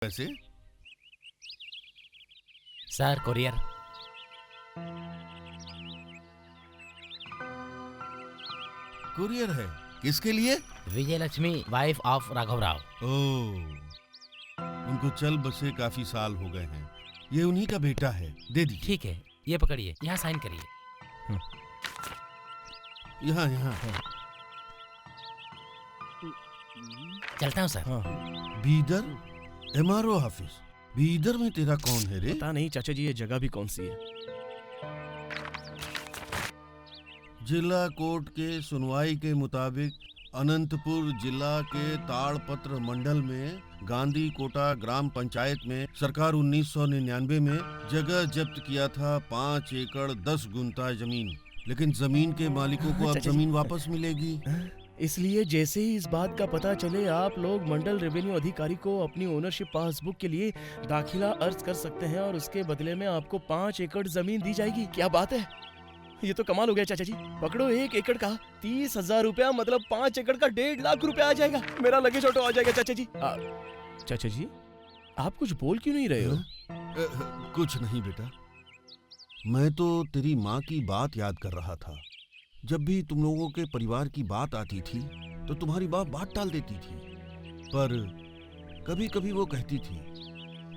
पैसे? Sir courier. Courier है? किसके लिए? विजय लक्ष्मी, वाइफ ऑफ राघव राव। ओह, उनको चल बसे काफी साल हो गए हैं। ये उन्हीं का बेटा है, दे दीजिए। ठीक है, ये पकड़िए, यहाँ साइन करिए। यहाँ यहाँ। चलता हूँ sir. Bidar MRO office. Bidar में तेरा कौन है रे? पता नहीं चाचा जी, ये जगह भी कौन सी है। जिला कोर्ट के सुनवाई के मुताबिक अनंतपुर जिला के ताड़पत्र मंडल में गांधी कोटा ग्राम पंचायत में सरकार 1999 में जगह जब्त किया था 5 एकड़ 10 गुंता जमीन। लेकिन जमीन के मालिकों को अब जमीन वापस मिलेगी। इसलिए जैसे ही इस बात का पता चले आप लोग मंडल रेवेन्यू अधिकारी को अपनी ओनरशिप पासबुक के लिए दाखिला अर्ज कर सकते हैं और उसके बदले में आपको 5 एकड़ जमीन दी जाएगी। क्या बात है, ये तो कमाल हो गया चाचा जी। पकड़ो 1 एकड़ का 30,000 रुपया, मतलब 5 एकड़ का 1.5 लाख रुपया आ जाएगा। मेरा लगेज ऑटो आ जाएगा चाचा जी। चाचा जी, आप कुछ बोल क्यों नहीं रहे हो? कुछ नहीं बेटा, मैं तो तेरी माँ की बात याद कर रहा था। जब भी तुम लोगों के परिवार की बात आती थी तो तुम्हारी बात टाल देती थी, पर कभी कभी वो कहती थी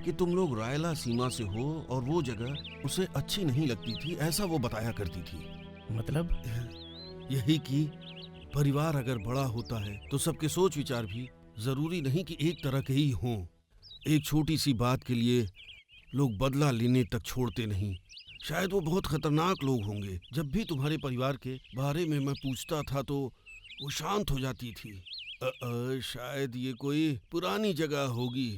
कि तुम लोग रायला सीमा से हो और वो जगह उसे अच्छी नहीं लगती थी, ऐसा वो बताया करती थी। मतलब यही कि परिवार अगर बड़ा होता है तो सबके सोच विचार भी जरूरी नहीं कि एक तरह के ही हों। एक छोटी सी बात के लिए लोग बदला लेने तक छोड़ते नहीं। शायद वो बहुत खतरनाक लोग होंगे। जब भी तुम्हारे परिवार के बारे में मैं पूछता था तो वो शांत हो जाती थी। शायद ये कोई पुरानी जगह होगी,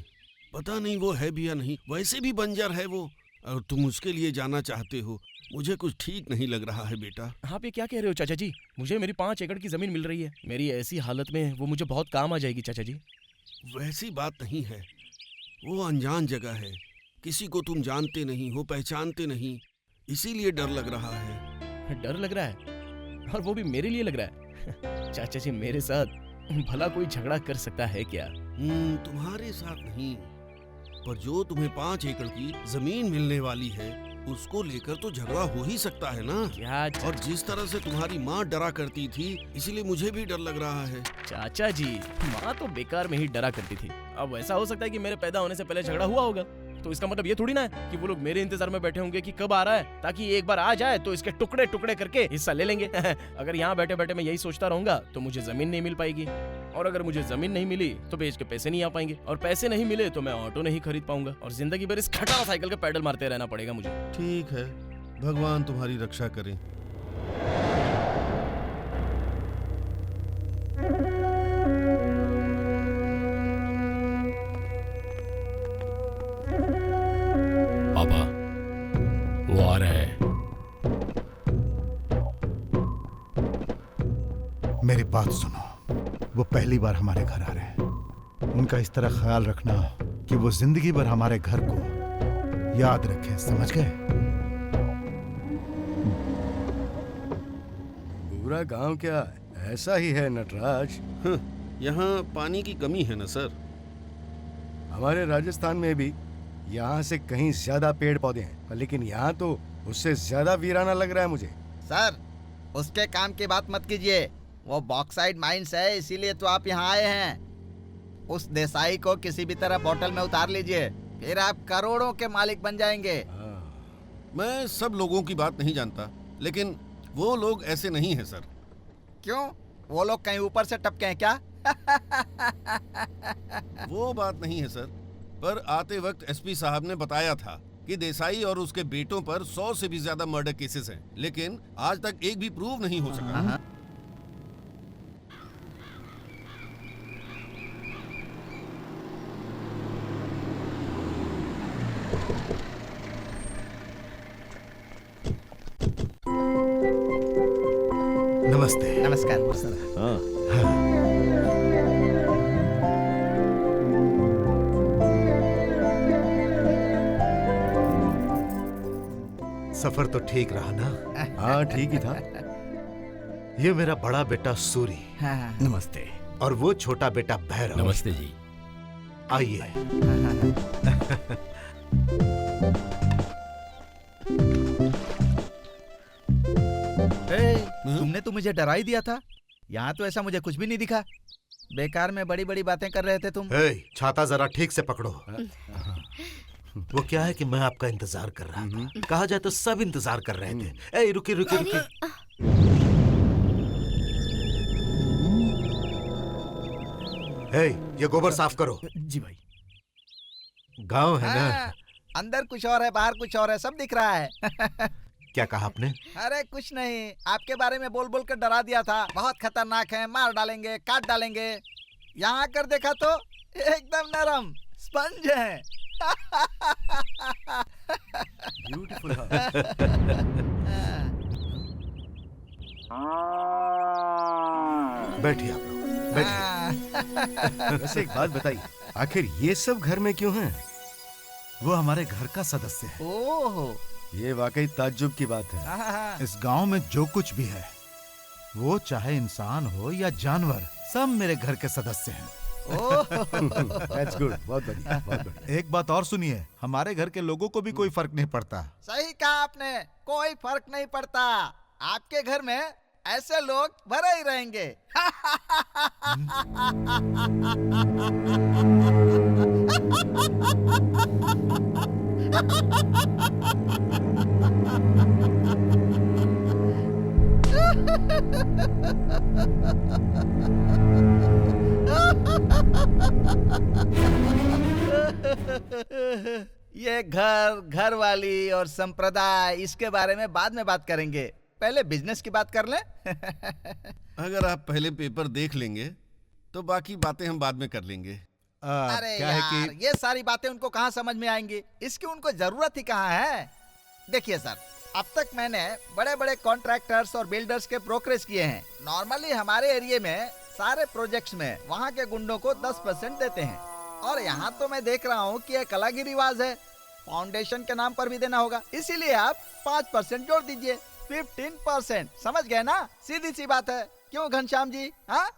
पता नहीं वो है भी या नहीं। वैसे भी बंजर है वो, और तुम उसके लिए जाना चाहते हो। मुझे कुछ ठीक नहीं लग रहा है बेटा। आप ये क्या कह रहे हो चाचा जी? मुझे मेरी 5 एकड़ की जमीन मिल रही है। मेरी ऐसी हालत में वो मुझे बहुत काम आ जाएगी चाचा जी। वैसी बात नहीं है, वो अनजान जगह है, किसी को तुम जानते नहीं हो, पहचानते नहीं, इसीलिए डर लग रहा है। डर लग रहा है? और वो भी मेरे लिए लग रहा है? चाचा जी, मेरे साथ भला कोई झगड़ा कर सकता है क्या? तुम्हारे साथ नहीं, पर जो तुम्हें 5 एकड़ की जमीन मिलने वाली है उसको लेकर तो झगड़ा हो ही सकता है ना। क्या? और जिस तरह से तुम्हारी माँ डरा करती थी, इसीलिए मुझे भी डर लग रहा है। चाचा जी, माँ तो बेकार में ही डरा करती थी। अब ऐसा हो सकता है कि मेरे पैदा होने से पहले झगड़ा हुआ होगा, तो इसका मतलब ये थोड़ी ना है कि वो लोग मेरे इंतजार में बैठे होंगे कि कब आ रहा है, ताकि एक बार आ जाए तो इसके टुकड़े टुकड़े करके हिस्सा ले लेंगे। अगर यहाँ बैठे बैठे मैं यही सोचता रहूंगा तो मुझे जमीन नहीं मिल पाएगी, और अगर मुझे जमीन नहीं मिली तो बेच के पैसे नहीं आ पाएंगे, और पैसे नहीं मिले तो मैं ऑटो नहीं खरीद पाऊंगा, और जिंदगी भर इस खटारा साइकिल के पैडल मारते रहना पड़ेगा मुझे। ठीक है, भगवान तुम्हारी रक्षा करे। पापा, वो आ रहे हैं। मेरी बात सुनो, वो पहली बार हमारे घर आ रहे हैं। उनका इस तरह ख्याल रखना कि वो जिंदगी भर हमारे घर को याद रखें, समझ गए? पूरा गांव क्या ऐसा ही है नटराज? यहाँ पानी की कमी है ना सर। हमारे राजस्थान में भी यहाँ से कहीं ज्यादा पेड़ पौधे हैं, लेकिन यहाँ तो उससे ज्यादा वीराना लग रहा है मुझे। सर, उसके काम की बात मत कीजिए, वो बॉक्साइड माइंस है, इसीलिए तो आप यहाँ आए हैं। उस देसाई को किसी भी तरह बोतल में उतार लीजिए, फिर आप करोड़ों के मालिक बन जाएंगे। मैं सब लोगों की बात नहीं जानता, लेकिन वो लोग ऐसे नहीं हैं सर। क्यों? वो लोग कहीं ऊपर से टपके हैं क्या? वो बात नहीं है सर, पर आते वक्त एसपी साहब ने बताया था कि देसाई और उसके बेटों पर 100 से भी ज्यादा मर्डर केसेस हैं, लेकिन आज तक एक भी प्रूव नहीं हो सका। नमस्ते। नमस्कार। सफर तो ठीक रहा ना? हाँ, ठीक ही था। ये मेरा बड़ा बेटा सूरी, हाँ। नमस्ते। और वो छोटा बेटा भैरव। नमस्ते जी। आइए। तुमने तो मुझे डरा ही दिया था। यहाँ तो ऐसा मुझे कुछ भी नहीं दिखा। बेकार में बड़ी बड़ी बातें कर रहे थे तुम। छाता जरा ठीक से पकड़ो। वो क्या है कि मैं आपका इंतजार कर रहा था। कहा जाए तो सब इंतजार कर रहे थे। रुकिए रुकिए रुकिए। ये गोबर साफ करो। जी भाई। गांव है ना? हाँ, अंदर कुछ और है, बाहर कुछ और है, सब दिख रहा है। क्या कहा आपने? अरे कुछ नहीं, आपके बारे में बोल बोल कर डरा दिया था। बहुत खतरनाक है, मार डालेंगे, काट डालेंगे। यहाँ आकर देखा तो एकदम नरम स्पंज है। ब्यूटीफुल। बैठिए आप लोग, बैठिए। वैसे एक बात बताइए, आखिर ये सब घर में क्यों हैं? वो हमारे घर का सदस्य है। ओहो, ये वाकई ताज्जुब की बात है। इस गांव में जो कुछ भी है, वो चाहे इंसान हो या जानवर, सब मेरे घर के सदस्य हैं। That's good, बहुत बढ़िया, बहुत बढ़िया। एक बात और सुनिए, हमारे घर के लोगों को भी कोई फर्क नहीं पड़ता। सही कहा आपने, कोई फर्क नहीं पड़ता। आपके घर में ऐसे लोग भरे ही रहेंगे। ये घर वाली और संप्रदाय, इसके बारे में बाद में बात करेंगे। पहले बिजनेस की बात कर लें। अगर आप पहले पेपर देख लेंगे तो बाकी बातें हम बाद में कर लेंगे। अरे क्या यार, है कि ये सारी बातें उनको कहाँ समझ में आएंगी? इसकी उनको जरूरत ही कहाँ है? देखिए सर, अब तक मैंने बड़े बड़े कॉन्ट्रैक्टर्स और बिल्डर्स के ब्रोकरेज किए हैं। नॉर्मली हमारे एरिया में सारे प्रोजेक्ट्स में वहाँ के गुंडों को 10% देते हैं, और यहाँ तो मैं देख रहा हूँ कि एक अलग ही रिवाज है, फाउंडेशन के नाम पर भी देना होगा। इसीलिए आप 5% जोड़ दीजिए, 15%। समझ गए ना? सीधी सी बात है, क्यों घनश्याम जी? हाँ?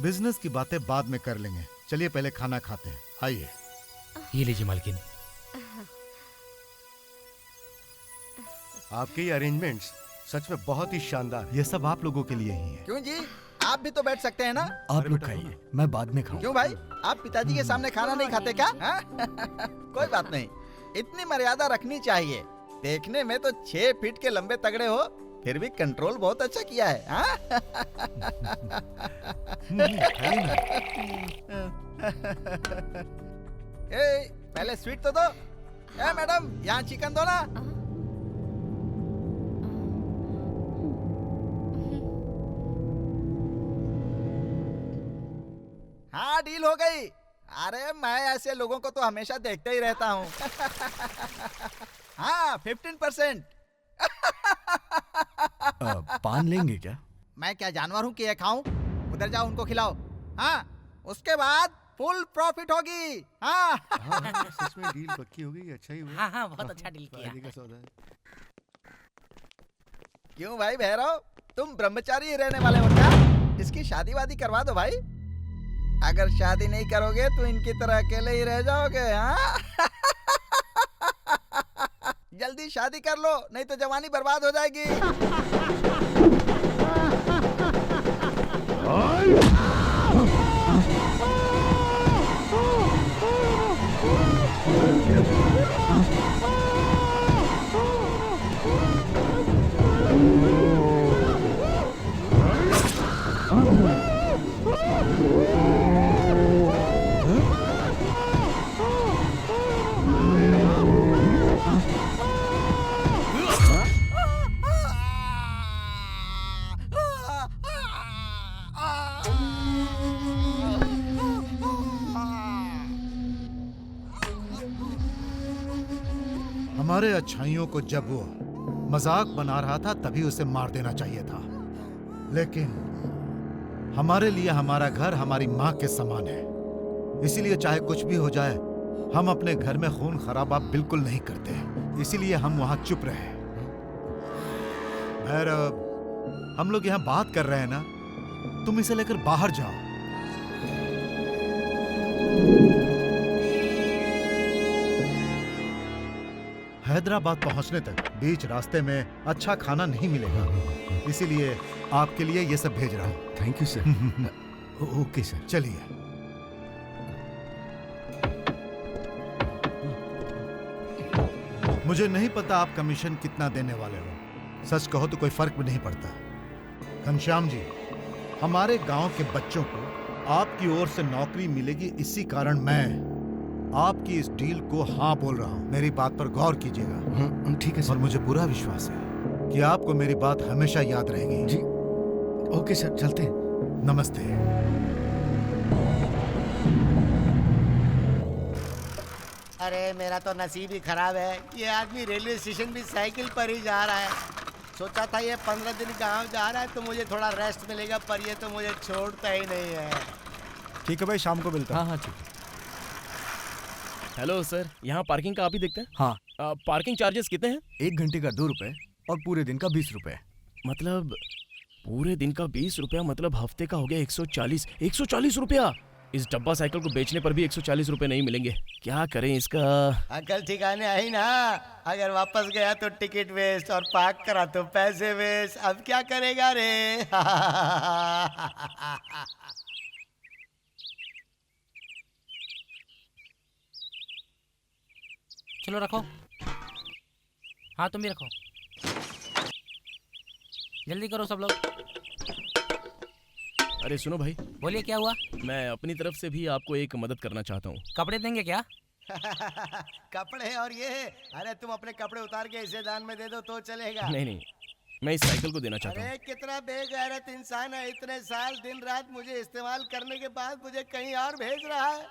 बिजनेस की बातें बाद में कर लेंगे। चलिए पहले खाना खाते हैं, आइए। ये लीजिए मालकिन। आपके ये अरेंजमेंट्स सच में बहुत ही शानदार है। ये सब आप लोगों के लिए ही है। क्यों जी, आप भी तो बैठ सकते हैं ना? आप लोग खाइए, मैं बाद में खाऊं। क्यों भाई, आप पिताजी के सामने खाना नहीं खाते क्या? हाँ? कोई बात नहीं, इतनी मर्यादा रखनी चाहिए। देखने में तो 6 फीट के लंबे तगड़े हो, फिर भी कंट्रोल बहुत अच्छा किया है। हाँ? ए, पहले स्वीट तो दो। ए मैडम, यहाँ चिकन दो ना। हाँ, डील हो गई। अरे मैं ऐसे लोगों को तो हमेशा देखते ही रहता हूँ। हाँ, 15%। पान लेंगे क्या? मैं क्या जानवर हूँ कि ये खाऊं? उधर जाओ, उनको खिलाओ। हाँ, उसके बाद फुल प्रॉफिट होगी। हाँ। हाँ, सच में डील पक्की हो गई, अच्छा ही हुआ। हाँ हाँ, बहुत अच्छा डील किया। फायदे का सौदा है। क्यों भाई भैरव, तुम ब्रह्मचारी ही रहने वाले हो क्या? इसकी शादी वादी करवा दो भाई। अगर शादी नहीं करोगे तो इनकी तरह अकेले ही रह जाओगे। हाँ? जल्दी शादी कर लो, नहीं तो जवानी बर्बाद हो जाएगी। हमारे अच्छाइयों को जब वो मजाक बना रहा था तभी उसे मार देना चाहिए था, लेकिन हमारे लिए हमारा घर हमारी माँ के समान है। इसीलिए चाहे कुछ भी हो जाए, हम अपने घर में खून खराबा बिल्कुल नहीं करते। इसीलिए हम वहां चुप रहे। भैरव, हम लोग यहाँ बात कर रहे हैं ना, तुम इसे लेकर बाहर जाओ। हैदराबाद पहुंचने तक बीच रास्ते में अच्छा खाना नहीं मिलेगा, इसीलिए आपके लिए ये सब भेज रहा हूं। Thank you sir. Okay sir. चलिए। मुझे नहीं पता आप कमीशन कितना देने वाले हो। सच कहो तो कोई फर्क भी नहीं पड़ता। घनश्याम जी, हमारे गांव के बच्चों को आपकी ओर से नौकरी मिलेगी, इसी कारण मैं आपकी इस डील को हाँ बोल रहा हूं। मेरी बात पर गौर कीजिएगा। ठीक है और सर। मुझे पूरा विश्वास है कि आपको मेरी बात हमेशा याद रहेगी। जी ओके सर, चलते हैं। नमस्ते। अरे मेरा तो नसीब ही खराब है। ये आदमी रेलवे स्टेशन भी साइकिल पर ही जा रहा है। सोचा था ये 15 दिन गांव जा रहा है तो मुझे थोड़ा रेस्ट मिलेगा, पर ये तो मुझे छोड़ता ही नहीं है। ठीक है भाई, शाम को मिलता हाँ हाँ ठीक है। हेलो सर, यहाँ पार्किंग का आप ही देखते हैं? हाँ। पार्किंग चार्जेस कितने हैं? 1 घंटे का 2 रुपए और पूरे दिन का 20 रुपए। मतलब पूरे दिन का 20 रुपया, मतलब हफ्ते का हो गया 140 रुपया। इस डब्बा साइकिल को बेचने पर भी 140 रुपए नहीं मिलेंगे। क्या करें इसका? अकल ठिकाने आई ना। अगर वापस गया तो टिकट वेस्ट और पार्क करा तो पैसे वेस्ट। अब क्या करेगा रे? चलो रखो। हाँ तुम भी रखो, जल्दी करो सब लोग। अरे सुनो भाई, बोलिए क्या हुआ? मैं अपनी तरफ से भी आपको एक मदद करना चाहता हूँ। कपड़े देंगे क्या? कपड़े और ये? अरे तुम अपने कपड़े उतार के इसे दान में दे दो तो चलेगा। नहीं, मैं इस साइकिल को देना चाहता हूँ। अरे कितना बेगैरत इंसान है। इतने साल दिन रात मुझे इस्तेमाल करने के बाद मुझे कहीं और भेज रहा है।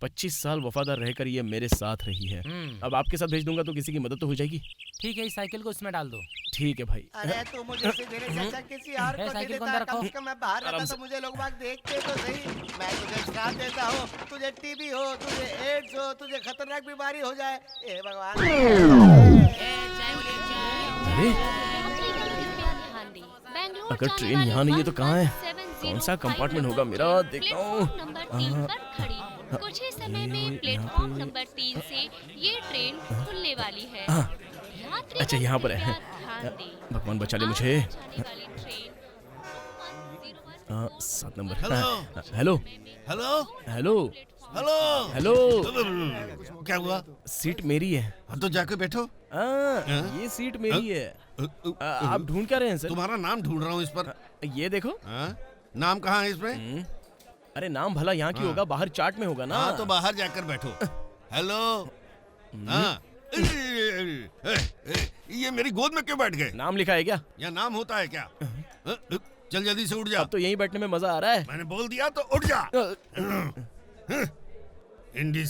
25 साल वफादार रहकर ये मेरे साथ रही है। अब आपके साथ भेज दूंगा तो किसी की मदद तो हो जाएगी। ठीक है, इस साइकिल को इसमें डाल दो। ठीक है भाई। अरे तू मुझे इसे देने से अच्छा किसी और को दे साइकिल को देता। अंदर कम रखो। से कम मैं बाहर रहता तो मुझे लोग बाग देखते तो सही। मैं तुझे श्राप देता हूँ, तुझे टीबी हो, तुझे एड्स हो, तुझे खतरनाक बीमारी हो जाए। ए भगवान। अरे अगर ट्रेन यहाँ नहीं है तो कहाँ है? कौन सा कंपार्टमेंट होगा मेरा? देखता हूँ। कुछ ही समय में प्लेटफॉर्म नंबर 3 से ये ट्रेन खुलने वाली है। यात्रीगण अच्छा, यहाँ पर है। कृपया ध्यान दें। भगवान बचा ले मुझे। आज जाने वाली train 7 number. Hello. Hello hello hello hello hello. क्या हुआ? सीट मेरी है। हाँ तो जाके बैठो। ये सीट मेरी है। आप ढूंढ क्या रहे हैं सर? तुम्हारा नाम ढूंढ रहा हूँ इस पर। ये देखो। हाँ? नाम कहाँ है इसमें? अरे नाम भला यहाँ की होगा, बाहर चार्ट में होगा ना। हाँ तो बाहर जाकर बैठो। हेलो। हाँ। ये मेरी गोद में क्यों बैठ गए? नाम लिखा है क्या? या नाम होता है क्या? चल जल्दी से उठ जा। अब तो यहीं बैठने में मजा आ रहा है। मैंने बोल दिया तो उठ जा। इंडी